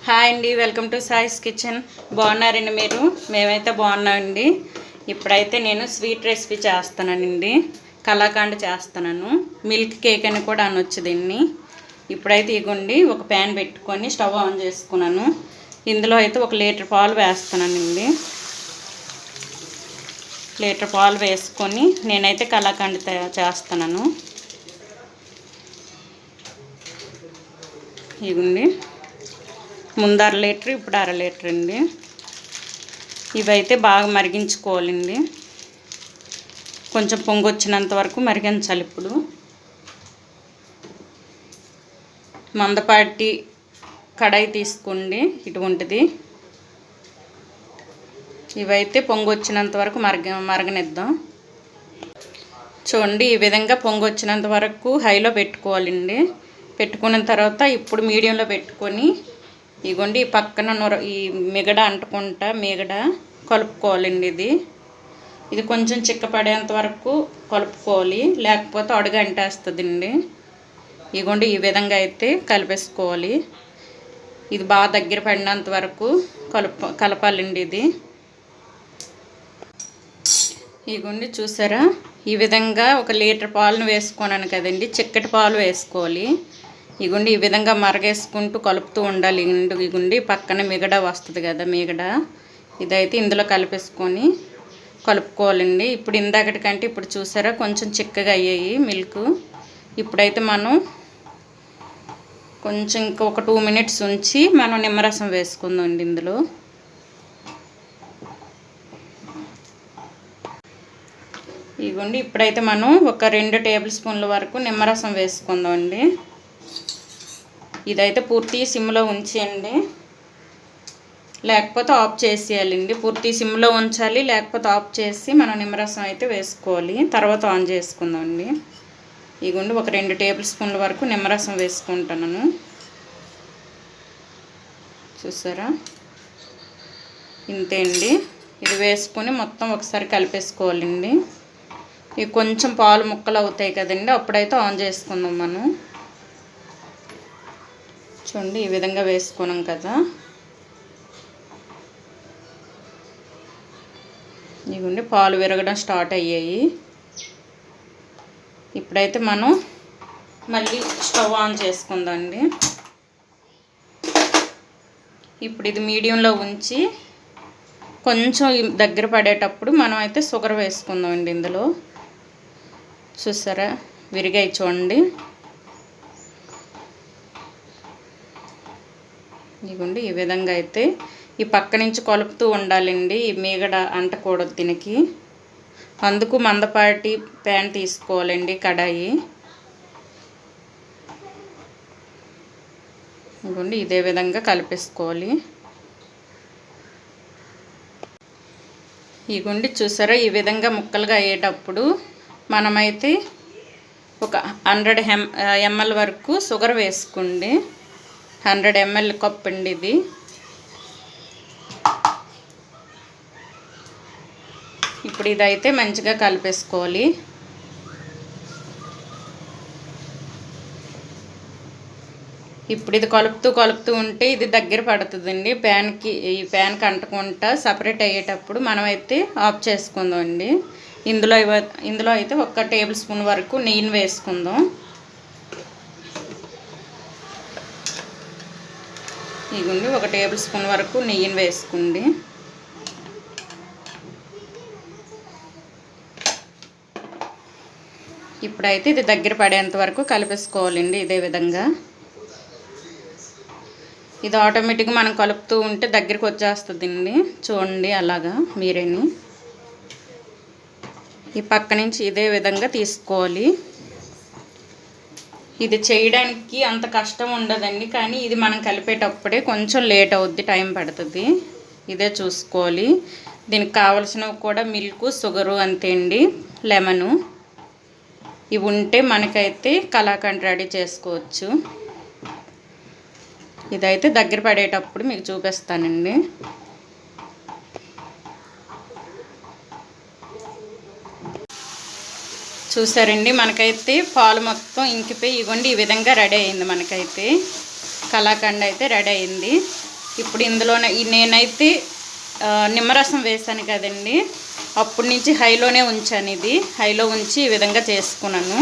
Hi అండి, welcome to సాయిస్ kitchen. బాగున్నారండి మీరు? మేమైతే బాగున్నామండి. ఇప్పుడైతే నేను స్వీట్ రెసిపీ చేస్తానండి. కలాకండ్ చేస్తున్నాను. మిల్క్ కేక్ అని కూడా అనొచ్చు దీన్ని. ఇప్పుడైతే ఇగోండి ఒక ప్యాన్ పెట్టుకొని స్టవ్ ఆన్ చేసుకున్నాను. ఇందులో అయితే 1 లీటర్ పాలు వేస్తానండి. లీటర్ పాలు వేసుకొని నేనైతే కలాకండ్ చేస్తున్నాను. ఇగోండి ముందు 1/2 లీటర్, ఇప్పుడు 1/2 లీటర్ అండి. ఇవైతే బాగా మరిగించుకోవాలండి. కొంచెం పొంగు వచ్చినంత వరకు మరిగించాలి. ఇప్పుడు మందపాటి కడాయి తీసుకోండి, ఇటువంటిది. ఇవైతే పొంగు వచ్చినంత వరకు మరగనిద్దాం. చూడండి, ఈ విధంగా పొంగు వచ్చినంత వరకు హైలో పెట్టుకోవాలండి. పెట్టుకున్న తర్వాత ఇప్పుడు మీడియంలో పెట్టుకొని ఇగోండి ఈ పక్కన ఈ మిగడ అంటుకుంటా మీగడ కలుపుకోవాలండి. ఇది కొంచెం చిక్కపడేంత వరకు కలుపుకోవాలి, లేకపోతే అడుగు అంటేస్తుందండి. ఇగోండి ఈ విధంగా అయితే కలిపేసుకోవాలి. ఇది బాగా దగ్గర పడినంత వరకు కలపాలండి. ఇగోండి చూసారా, ఈ విధంగా 1 లీటర్ పాలను వేసుకున్నాను కదండి. చిక్కటి పాలు వేసుకోవాలి. ఇగుండి ఈ విధంగా మరగేసుకుంటూ కలుపుతూ ఉండాలి. ఇగుండి పక్కన మిగడ వస్తుంది కదా, మిగడ ఇదైతే ఇందులో కలిపేసుకొని కలుపుకోవాలండి. ఇప్పుడు ఇందాకటి కంటే ఇప్పుడు చూసారా కొంచెం చిక్కగా అయ్యాయి మిల్క్. ఇప్పుడైతే మనం కొంచెం ఇంకొక 2 మినిట్స్ ఉంచి మనం నిమ్మరసం వేసుకుందామండి. ఇందులో ఇగోండి ఇప్పుడైతే మనం ఒక 2 టేబుల్ స్పూన్ల వరకు నిమ్మరసం వేసుకుందామండి. ఇదైతే పూర్తి సిమ్లో ఉంచేయండి, లేకపోతే ఆఫ్ చేసేయాలండి. పూర్తి సిమ్లో ఉంచాలి, లేకపోతే ఆఫ్ చేసి మనం నిమ్మరసం అయితే వేసుకోవాలి. తర్వాత ఆన్ చేసుకుందామండి. ఇగోండి ఒక 2 టేబుల్ స్పూన్ల వరకు నిమ్మరసం వేసుకుంటున్నాను. చూసారా, ఇంతే అండి. ఇది వేసుకొని మొత్తం ఒకసారి కలిపేసుకోవాలండి. ఇవి కొంచెం పాలు ముక్కలు అవుతాయి కదండి, అప్పుడైతే ఆన్ చేసుకుందాం మనం. చూడండి ఈ విధంగా వేసుకున్నాం కదా. ఇవ్వండి పాలు విరగడం స్టార్ట్ అయ్యాయి. ఇప్పుడైతే మనం మళ్ళీ స్టవ్ ఆన్ చేసుకుందామండి. ఇప్పుడు ఇది మీడియంలో ఉంచి కొంచెం దగ్గర పడేటప్పుడు మనం అయితే షుగర్ వేసుకుందామండి. ఇందులో చూసారా విరిగాయి చూడండి. ఇదిగోండి ఈ విధంగా అయితే ఈ పక్క నుంచి కలుపుతూ ఉండాలండి. ఈ మీగడ అంటకూడదు దీనికి, అందుకు మందపాటి ప్యాన్ తీసుకోవాలండి, కడాయి. ఇదిగోండి ఇదే విధంగా కలిపేసుకోవాలి. ఇదిగోండి చూసారా, ఈ విధంగా ముక్కలుగా అయ్యేటప్పుడు మనమైతే ఒక 100 ml వరకు షుగర్ వేసుకోండి. 100 ml కప్ అండి ఇది. ఇప్పుడు ఇదైతే మంచిగా కలిపేసుకోవాలి. ఇప్పుడు ఇది కలుపుతూ ఉంటే ఇది దగ్గర పడుతుందండి ప్యాన్కి. ఈ ప్యాన్కి అంటుకుంటా సపరేట్ అయ్యేటప్పుడు మనమైతే ఆఫ్ చేసుకుందామండి. ఇందులో అయితే 1 టేబుల్ స్పూన్ వరకు నెయ్యిని వేసుకుందాం. ఇదిగోండి 1 టేబుల్ స్పూన్ వరకు నెయ్యిని వేసుకోండి. ఇప్పుడైతే ఇది దగ్గర పడేంత వరకు కలిపేసుకోవాలండి. ఇదే విధంగా ఇది ఆటోమేటిక్గా మనం కలుపుతూ ఉంటే దగ్గరికి వచ్చేస్తుందండి. చూడండి అలాగా మీరేని ఈ పక్క నుంచి ఇదే విధంగా తీసుకోవాలి. ఇది చేయడానికి అంత కష్టం ఉండదండి, కానీ ఇది మనం కలిపేటప్పుడే కొంచెం లేట్ అవుద్ది, టైం పడుతుంది. ఇదే చూసుకోవాలి. దీనికి కావలసినవి కూడా మిల్క్, షుగరు అంతే అండి, లెమను. ఇవి ఉంటే మనకైతే కలాకండ్ రెడీ చేసుకోవచ్చు. ఇదైతే దగ్గర పడేటప్పుడు మీకు చూపిస్తానండి. చూసారండి, మనకైతే పాలు మొత్తం ఇంకిపోయి ఇగోండి ఈ విధంగా రెడీ అయింది. మనకైతే కలాకండ్ అయితే రెడీ అయింది. ఇప్పుడు ఇందులోనే నేనైతే నిమ్మరసం వేసాను కదండి, అప్పటి నుంచి హైలోనే ఉంచాను. ఇది హైలో ఉంచి ఈ విధంగా చేసుకున్నాను.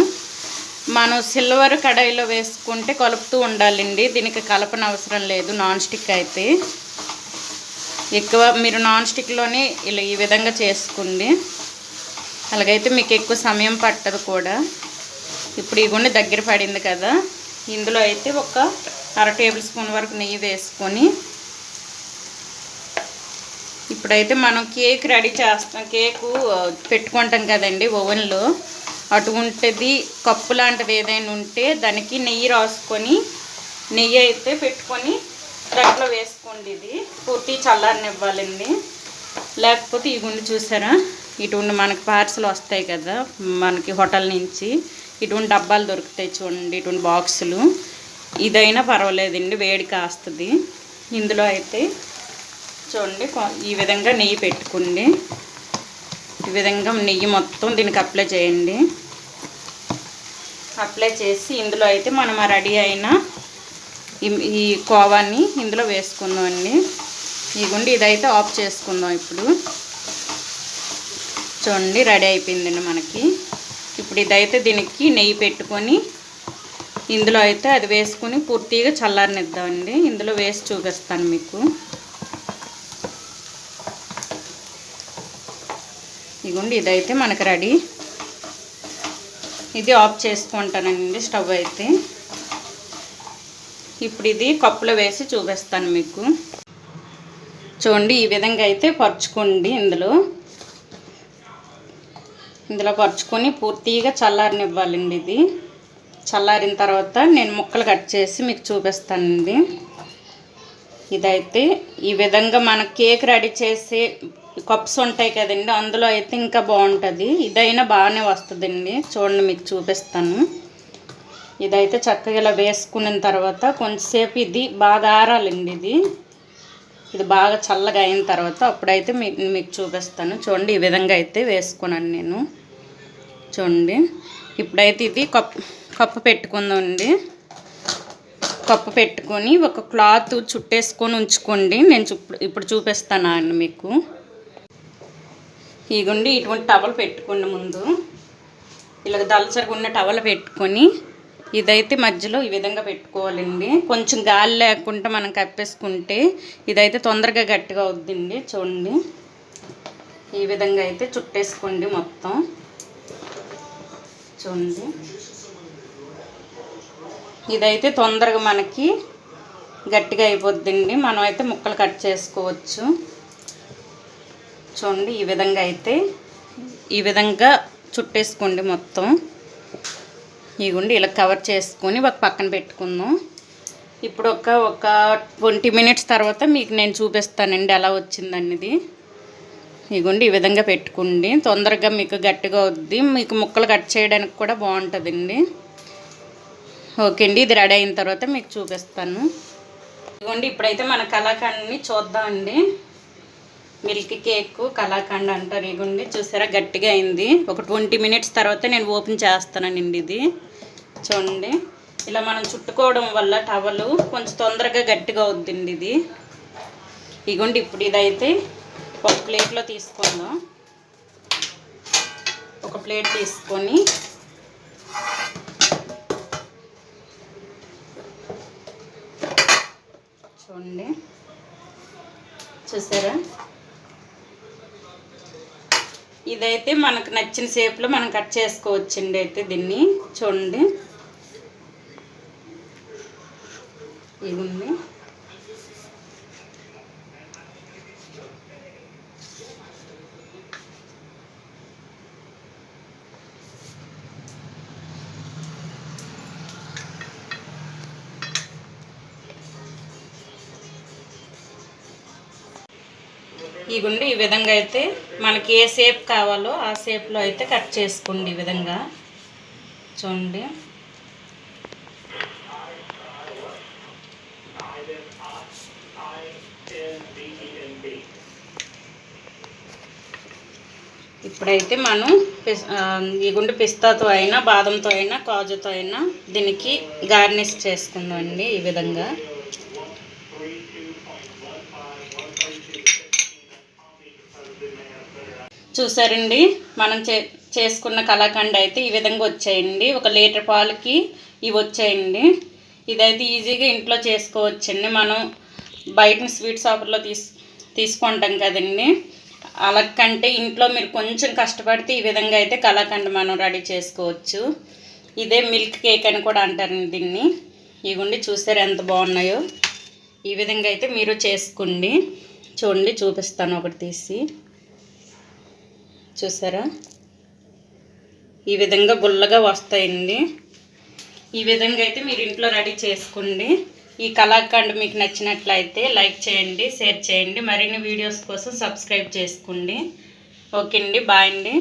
మనం సిల్వర్ కడాయిలో వేసుకుంటే కలుపుతూ ఉండాలండి, దీనికి కలపన అవసరం లేదు. నాన్ స్టిక్ అయితే ఎక్కువ మీరు నాన్ స్టిక్లోనే ఇలా ఈ విధంగా చేసుకోండి, అలాగైతే మీకు ఎక్కువ సమయం పట్టదు కూడా. ఇప్పుడు ఈ గుండె దగ్గర పడింది కదా, ఇందులో అయితే ఒక 1/2 టేబుల్ స్పూన్ వరకు నెయ్యి వేసుకొని ఇప్పుడైతే మనం కేక్ రెడీ చేస్తాం. కేకు పెట్టుకుంటాం కదండి ఓవెన్లో, అటువంటిది కప్పు లాంటిది ఏదైనా ఉంటే దానికి నెయ్యి రాసుకొని నెయ్యి అయితే పెట్టుకొని దాంట్లో వేసుకోండి. ఇది పూర్తి చల్లారనివ్వాలండి, లేకపోతే ఈ గుండె చూసారా, ఇటువంటి మనకి పార్సల్ వస్తాయి కదా మనకి హోటల్ నుంచి, ఇటువంటి డబ్బాలు దొరుకుతాయి చూడండి, ఇటువంటి బాక్సులు. ఇదైనా పర్వాలేదండి, వేడి కాస్తుంది. ఇందులో అయితే చూడండి ఈ విధంగా నెయ్యి పెట్టుకోండి. ఈ విధంగా నెయ్యి మొత్తం దీనికి అప్లై చేయండి. అప్లై చేసి ఇందులో అయితే మనం రెడీ అయిన ఈ కోవాన్ని ఇందులో వేసుకుందామండి. ఇదిగోండి ఇదైతే ఆఫ్ చేసుకుందాం. ఇప్పుడు చూడండి రెడీ అయిపోయిందండి మనకి. ఇప్పుడు ఇదైతే దీనికి నెయ్యి పెట్టుకొని ఇందులో అయితే అది వేసుకొని పూర్తిగా చల్లారనిద్దామండి. ఇందులో వేసి చూపిస్తాను మీకు. ఇదిగోండి ఇదైతే మనకు రెడీ. ఇది ఆఫ్ చేసుకుంటానండి స్టవ్ అయితే. ఇప్పుడు ఇది కప్పులో వేసి చూపిస్తాను మీకు. చూడండి ఈ విధంగా అయితే పరుచుకోండి. ఇందులో పరుచుకొని పూర్తిగా చల్లారనివ్వాలండి. ఇది చల్లారిన తర్వాత నేను ముక్కలు కట్ చేసి మీకు చూపిస్తానండి. ఇదైతే ఈ విధంగా మన కేక్ రెడీ చేసే కప్స్ ఉంటాయి కదండి, అందులో అయితే ఇంకా బాగుంటుంది. ఇదైనా బాగానే వస్తుందండి. చూడండి మీకు చూపిస్తాను. ఇదైతే చక్కగా ఇలా వేసుకున్న తర్వాత కొంచెంసేపు ఇది బాగా ఆరాలండి. ఇది బాగా చల్లగా అయిన తర్వాత అప్పుడైతే మీకు చూపిస్తాను. చూడండి ఈ విధంగా అయితే వేసుకున్నాను నేను. చూడండి ఇప్పుడైతే ఇది కప్పు పెట్టుకుందామండి. కప్పు పెట్టుకొని ఒక క్లాత్ చుట్టేసుకొని ఉంచుకోండి. నేను ఇప్పుడు చూపిస్తాను అండి మీకు. ఇదిగోండి ఇటువంటి టవల్ పెట్టుకోండి. ముందు ఇలా దళసరిగా ఉన్న టవల్ పెట్టుకొని ఇదైతే మధ్యలో ఈ విధంగా పెట్టుకోవాలండి. కొంచెం గాలి లేకుండా మనం కప్పేసుకుంటే ఇదైతే తొందరగా గట్టిగా అవుద్దండి. చూడండి ఈ విధంగా అయితే చుట్టేసుకోండి మొత్తం. చూడండి ఇదైతే తొందరగా మనకి గట్టిగా అయిపోద్దండి. మనం అయితే ముక్కలు కట్ చేసుకోవచ్చు. చూడండి ఈ విధంగా అయితే ఈ విధంగా చుట్టేసుకోండి మొత్తం. ఇదిగోండి ఇలా కవర్ చేసుకొని ఒక పక్కన పెట్టుకుందాం. ఇప్పుడు ఒక 20 మినిట్స్ తర్వాత మీకు నేను చూపిస్తానండి ఎలా వచ్చిందనేది. ఇదిగోండి ఈ విధంగా పెట్టుకోండి, తొందరగా మీకు గట్టిగా అవుద్ది, మీకు ముక్కలు కట్ చేయడానికి కూడా బాగుంటుందండి. ఓకే అండి, ఇది రెడీ అయిన తర్వాత మీకు చూపిస్తాను. ఇదిగోండి ఇప్పుడైతే మన కలాకండ్ని చూద్దామండి. మిల్క్ కేక్ కలాకండ్ అంటారు. ఇదిగోండి చూసారా గట్టిగా అయింది. ఒక 20 మినిట్స్ తర్వాత నేను ఓపెన్ చేస్తానండి. ఇది చూడండి ఇలా మనం చుట్టుకోవడం వల్ల టవలు కొంచెం తొందరగా గట్టిగా అవుద్దండి ఇది. ఇదిగోండి ఇప్పుడు ఇదైతే ఒక ప్లేట్లో తీసుకుందాం. ఒక ప్లేట్ తీసుకొని చూడండి చూసారా, ఇదైతే మనకు నచ్చిన షేప్లో మనం కట్ చేసుకోవచ్చండి. అయితే దీన్ని చూడండి ఇదిగోండి. ఇదిగోండి ఈ విధంగా అయితే మనకి ఏ షేప్ కావాలో ఆ షేప్లో అయితే కట్ చేసుకోండి. ఈ విధంగా చూడండి. ఇప్పుడైతే మనం ఇదిగోండి పిస్తాతో అయినా బాదంతో అయినా కాజుతో అయినా దీనికి గార్నిష్ చేసుకుందామండి. ఈ విధంగా చూసారండి, మనం చేసుకున్న కలాకండ్ అయితే ఈ విధంగా వచ్చాయండి. 1 లీటర్ పాలకి ఇవి వచ్చాయండి. ఇదైతే ఈజీగా ఇంట్లో చేసుకోవచ్చండి. మనం బయట స్వీట్ షాపుల్లో తీసుకుంటాం కదండి, అలాగంటే ఇంట్లో మీరు కొంచెం కష్టపడితే ఈ విధంగా అయితే కలాకండ్ మనం రెడీ చేసుకోవచ్చు. ఇదే మిల్క్ కేక్ అని కూడా అంటారండి దీన్ని. ఇవ్వండి, చూసారు ఎంత బాగున్నాయో. ఈ విధంగా అయితే మీరు చేసుకోండి. చూడండి, చూపిస్తాను ఒకటి తీసి. చూసారా, ఈ విధంగా గుల్లగా వస్తాయండి. ఈ విధంగా అయితే మీరు ఇంట్లో రెడీ చేసుకోండి. ఈ కలాకండ్ మీకు నచ్చినట్లయితే లైక్ చేయండి, షేర్ చేయండి. మరిన్ని వీడియోస్ కోసం సబ్స్క్రైబ్ చేసుకోండి. ఓకే అండి, బాయ్ అండి.